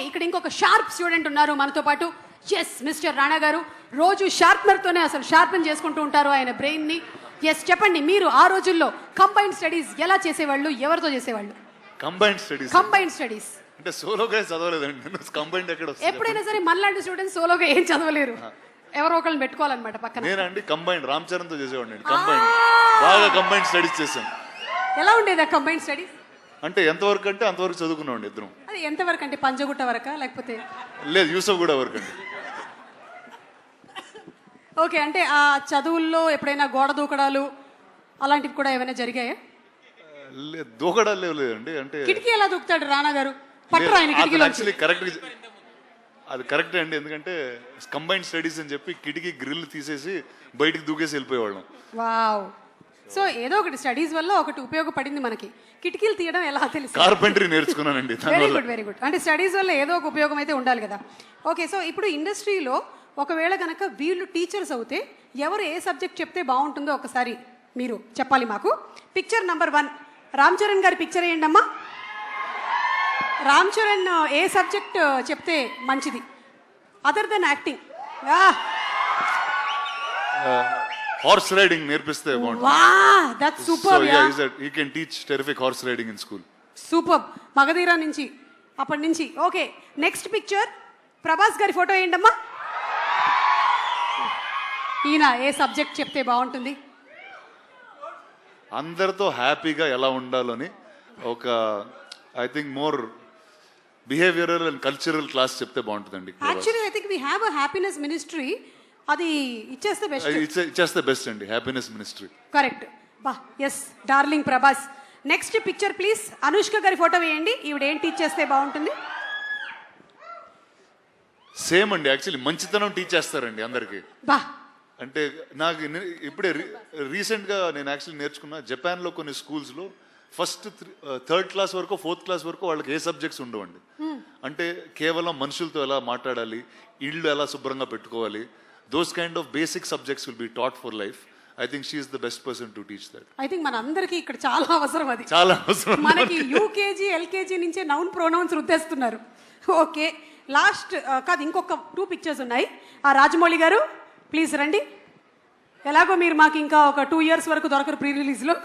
ఇక్కడ ఇంకొక sharp student ఉన్నారు మనతో పాటు. ఎస్ మిస్టర్ రాణా గారు రోజు షార్ప్నర్తోనే అసలు షార్పెన్ చేసుకుంటూ ఉంటారు ఆయన బ్రెయిన్ని. ఎస్ చెప్పండి, మీరు ఆ రోజుల్లో కంబైన్డ్ స్టడీస్ ఎలా చేసేవాళ్ళు, ఎవరితో చేసేవాళ్ళు? కంబైన్డ్ స్టడీస్ అంటే సోలోగా చదవలేదండి. కంబైన్డ్ ఎక్కడ వస్తుంది? ఎప్పుడైనా సరే మనలాంటి స్టూడెంట్స్ సోలోగా ఏం చదవలేరు, ఎవరో ఒకళ్ళని పెట్టుకోవాలన్నమాట పక్కన. నేనండి కంబైన్డ్ రామ్ చరణ్ తో చేసేవాడిని. కంబైన్డ్ బాగా కంబైన్డ్ స్టడీస్ చేశాను. ఎలా ఉండేది ఆ కంబైన్డ్ స్టడీస్? అంటే ఎంతవరకు అంటే అంతవరకు చదువుకున్నామండి ఇద్దరం. అది ఎంతవరకు అంటే పంజగుట్ట వరకా లేకపోతే? లేదు, యూసఫ్ కూడా వరకు అండి. ఓకే, అంటే ఆ చదువుల్లో ఎప్పుడైనా గోడ దూకడాలు అలాంటివి కూడా ఏమైనా జరిగాయా? లేదు, దూకడాలు లేదండి. అంటే కిటికీ ఎలా దూకుతాడు రాణా గారు? పట్టరా ఆయన కిటికీలో? యాక్చువల్లీ కరెక్ట్, అది కరెక్టే అండి. ఎందుకంటే కంబైన్డ్ స్టడీస్ అని చెప్పి కిటికీ గ్రిల్ తీసేసి బయటికి దూకేసి వెళ్ళిపోయేవాళ్ళం. వావ్. సో ఏదో ఒకటి స్టడీస్ వల్ల ఒకటి ఉపయోగపడింది మనకి. కిటికీలు తీయడం ఎలా తెలుసు? కార్పెంటరీ నేర్చుకున్నానండి. Very good, very good. అంటే స్టడీస్ వల్ల ఏదో ఒక ఉపయోగం అయితే ఉండాలి కదా. ఓకే, సో ఇప్పుడు ఇండస్ట్రీలో ఒకవేళ కనుక వీళ్ళు టీచర్స్ అవుతే ఎవరు ఏ సబ్జెక్ట్ చెప్తే బాగుంటుందో ఒకసారి మీరు చెప్పాలి మాకు. పిక్చర్ నంబర్ 1 రామ్ చరణ్ గారి పిక్చర్ వేయండి అమ్మా. రామ్ చరణ్ ఏ సబ్జెక్ట్ చెప్తే మంచిది other than acting? Horse riding నేర్పిస్తే బాగుంటుంది. Wow, that's super. He can teach terrific horse riding in school. Super. Magadheera నుంచి అప్పటి నుంచి. ఓకే, నెక్స్ట్ పిక్చర్ ప్రభాస్ గారి ఫోటో వేయండి అమ్మా. ఈయన ఏ సబ్జెక్ట్ చెప్తే బాగుంటుంది? అందరితో హ్యాపీగా ఎలా ఉండాలని ఒక I think more behavioural and cultural class చెప్తే బాగుంటుందండి. Actually I think we have a happiness ministry. అది ఇచ్చేస్తే బెస్ట్. ఇచ్చేస్తే బెస్ట్ అండి, హ్యాపీనెస్ మినిస్ట్రీ. కరెక్ట్. బా, yes darling Prabhas. Next picture please. Anushka గారి ఫోటో వేయండి. ఈవిడ ఏం టీచ్ చేస్తే బాగుంటుంది? సేమ్ అండి, యాక్చువల్లీ మంచితనం టీచ్ చేస్తారండి అందరికి. బా, అంటే నాకు ఇప్పుడే రీసెంట్గా నేను యాక్చువల్లీ నేర్చుకున్నా. జపాన్లో కొన్ని స్కూల్స్లో ఫస్ట్ 3rd క్లాస్ వరకు 4th క్లాస్ వరకు వాళ్ళకి ఏ సబ్జెక్ట్స్ ఉండవండి. అంటే కేవలం మనుషులతో ఎలా మాట్లాడాలి, ఇళ్ళు ఎలా శుభ్రంగా పెట్టుకోవాలి, those kind of basic subjects will be taught for life. I think she is the best person to teach that. I think మన అందరికీ ఇక్కడ చాలా అవసరం అది. చాలా అవసరం. మనకి యూకేజీ ఎల్కేజీ నుంచే నౌన్ ప్రొనౌన్స్ రుద్దేస్తున్నారు. ఓకే, లాస్ట్ కాదు, ఇంకొక 2 పిక్చర్స్ ఉన్నాయి. ఆ రాజమౌళి గారు ప్లీజ్ రండి. ఎలాగో మీరు మాకు ఇంకా ఒక 2 years వరకు దొరకరు ప్రీ రిలీజ్లో.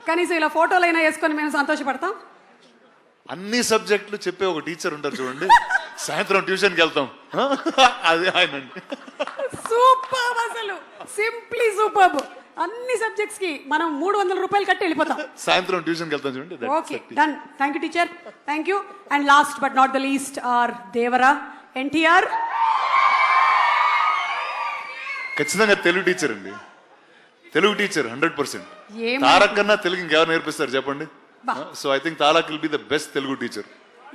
కనీసం ఇలా ఫోటోలైనా వేసుకొని మేము సంతోషపడతాం. అన్ని సబ్జెక్టులు చెప్పే ఒక టీచర్ ఉంటారు చూడండి, సాయంత్రం ట్యూషన్కి వెళ్తాం, అది ఆయన. సూపర్, అసలు సింప్లీ సూపర్. అన్ని సబ్జెక్ట్స్ కి మనం 300 రూపాయలు కట్టి వెళ్ళిపోతాం. సాయంత్రం ట్యూషన్కి వెళ్తాం చూడండి. Okay, done. Thank you teacher, thank you. And last but not the least are Devara NTR. ఖచ్చితంగా తెలుగు టీచర్ అండి, తెలుగు టీచర్ 100%. తారక్ కన్నా తెలుగు ఇంకెవరు నేర్పిస్తారు చెప్పండి? So I think Tarak will be the best Telugu teacher.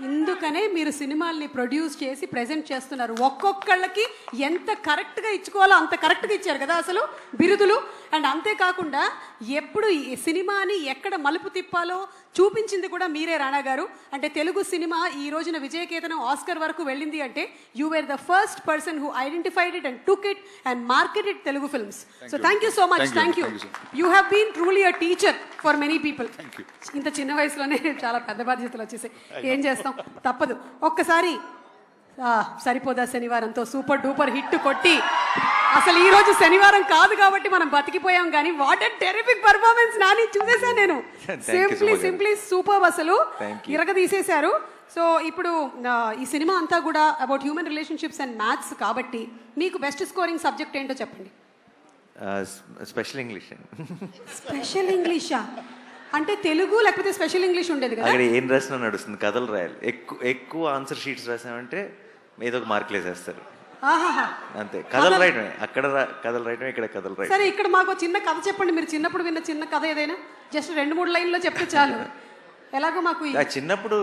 ఇందుకనే మీరు సినిమాల్ని ప్రొడ్యూస్ చేసి ప్రెజెంట్ చేస్తున్నారు. ఒక్కొక్కళ్ళకి ఎంత కరెక్ట్గా ఇచ్చుకోవాలో అంత కరెక్ట్గా ఇచ్చారు కదా అసలు బిరుదులు. అండ్ అంతేకాకుండా ఎప్పుడు ఈ సినిమాని ఎక్కడ మలుపు తిప్పాలో చూపించింది కూడా మీరే రాణా గారు. అంటే తెలుగు సినిమా ఈ రోజున విజయకేతనం ఆస్కర్ వరకు వెళ్ళింది అంటే you were the first person who identified it and took it and marketed Telugu films. So thank you so much. Thank you. You have been truly a teacher for many people. ఇంత చిన్న వయసులోనే చాలా పెద్ద బాధ్యతలు వచ్చేసాయి. ఏం చేస్తాం, తప్పదు. ఒక్కసారి సరిపోదా శనివారంతో సూపర్ డూపర్ హిట్ కొట్టి, అసలు ఈ రోజు శనివారం కాదు కాబట్టి మనం బతికిపోయాం. కానీ what a terrific performance Nani, చూసేసాను నేను. సింప్లీ సూపర్, అసలు ఇరగదీసేశారు. సో ఇప్పుడు ఈ సినిమా అంతా కూడా about human relationships and maths కాబట్టి మీకు బెస్ట్ స్కోరింగ్ సబ్జెక్ట్ ఏంటో చెప్పండి. Special English. స్పెషల్ ఇంగ్లీషా? అంటే తెలుగు లేకపోతే స్పెషల్ ఇంగ్లీష్ ఉండేది కదా? అక్కడ ఏం రాసినా నడుస్తుంది, కథలు రాయాలి. ఎక్కువ ఆన్సర్ షీట్స్ రాసామంటే ఏదో ఒక మార్కులు వేసేస్తారు. అంతే, కథలు రాయటమే. అక్కడ కథలు రాయటమే, ఇక్కడ కథలు రాయటం. సరే, ఇక్కడ మాకు చిన్న కథ చెప్పండి. మీరు చిన్నప్పుడు విన్న చిన్న కథ ఏదైనా జస్ట్ 2-3 లైన్లో చెప్తే చాలు. ఎలాగో మాకు చిన్నప్పుడు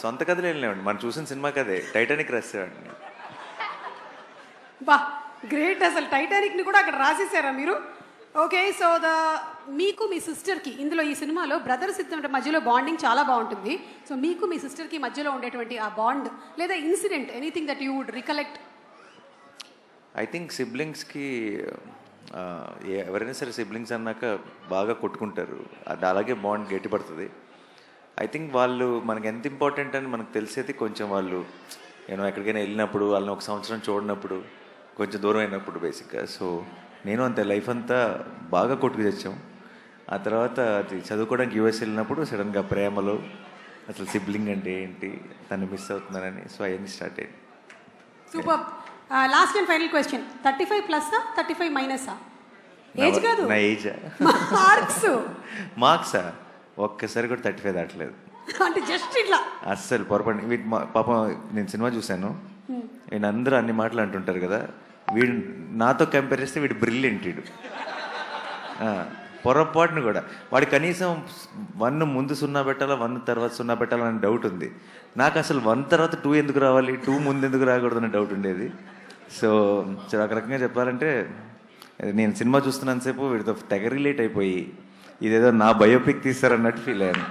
సొంత కథలు వెళ్ళినామండి. మనం చూసిన సినిమా కథే, టైటానిక్ రాసేవాడిని. బా, గ్రేట్. అసలు టైటానిక్ ని కూడా అక్కడ రాసేసారా మీరు? ఓకే, సో మీకు మీ సిస్టర్కి ఇందులో ఈ సినిమాలో బ్రదర్స్ ఇద్దరి మధ్యలో బాండింగ్ చాలా బాగుంటుంది. సో మీకు మీ సిస్టర్కి మధ్యలో ఉండేటువంటి ఆ బాండ్ లేదా incident, anything that you would recollect? I think సిబ్లింగ్స్కి ఎవరైనా సరే సిబ్లింగ్స్ అన్నాక బాగా కొట్టుకుంటారు. అది అలాగే బాండ్ గట్టిపడుతుంది. ఐ థింక్ వాళ్ళు మనకి ఎంత ఇంపార్టెంట్ అని మనకు తెలిసేది కొంచెం వాళ్ళు ఎక్కడికైనా వెళ్ళినప్పుడు వాళ్ళని ఒక సంవత్సరం చూడనప్పుడు కొంచెం దూరం అయినప్పుడు బేసిక్గా. సో నేను అంతే లైఫ్ అంతా బాగా కొట్టుకు తెచ్చాం. ఆ తర్వాత అది చదువుకోవడానికి యూఎస్ వెళ్ళినప్పుడు సడన్గా ప్రేమలో అసలు సిబ్లింగ్ అంటే ఏంటి, తను మిస్ అవుతున్నానని, సో అవన్నీ స్టార్ట్ అయ్యింది. Super. Last and final question, 35 ప్లస్సా 35 మైనసా? ఏజ్ కాదు, నా ఏజా? మార్క్సా? ఒక్కసారి కూడా 35 దాటలేదు. అంటే జస్ట్ ఇట్లా అస్సలు పొరపాటు. వీటి పాపం నేను సినిమా చూశాను, వీడు అందరూ అన్ని మాటలు అంటుంటారు కదా, వీడు నాతో కంపేర్ చేస్తే వీడు బ్రిలియంట్. వీడు పొరపాటును కూడా వాడు కనీసం 1 ముందు 0 పెట్టాలా 1 తర్వాత 0 పెట్టాలని డౌట్ ఉంది. నాకు అసలు 1 తర్వాత 2 ఎందుకు రావాలి, 2 ముందు ఎందుకు రాకూడదు అనే డౌట్ ఉండేది. సో ఒక రకంగా చెప్పాలంటే నేను సినిమా చూస్తున్నంతసేపు వీడితో తెగ రిలేట్ అయిపోయి ఇదేదో నా బయోపిక్ తీస్తారన్నట్టు ఫీల్ అయ్యాను.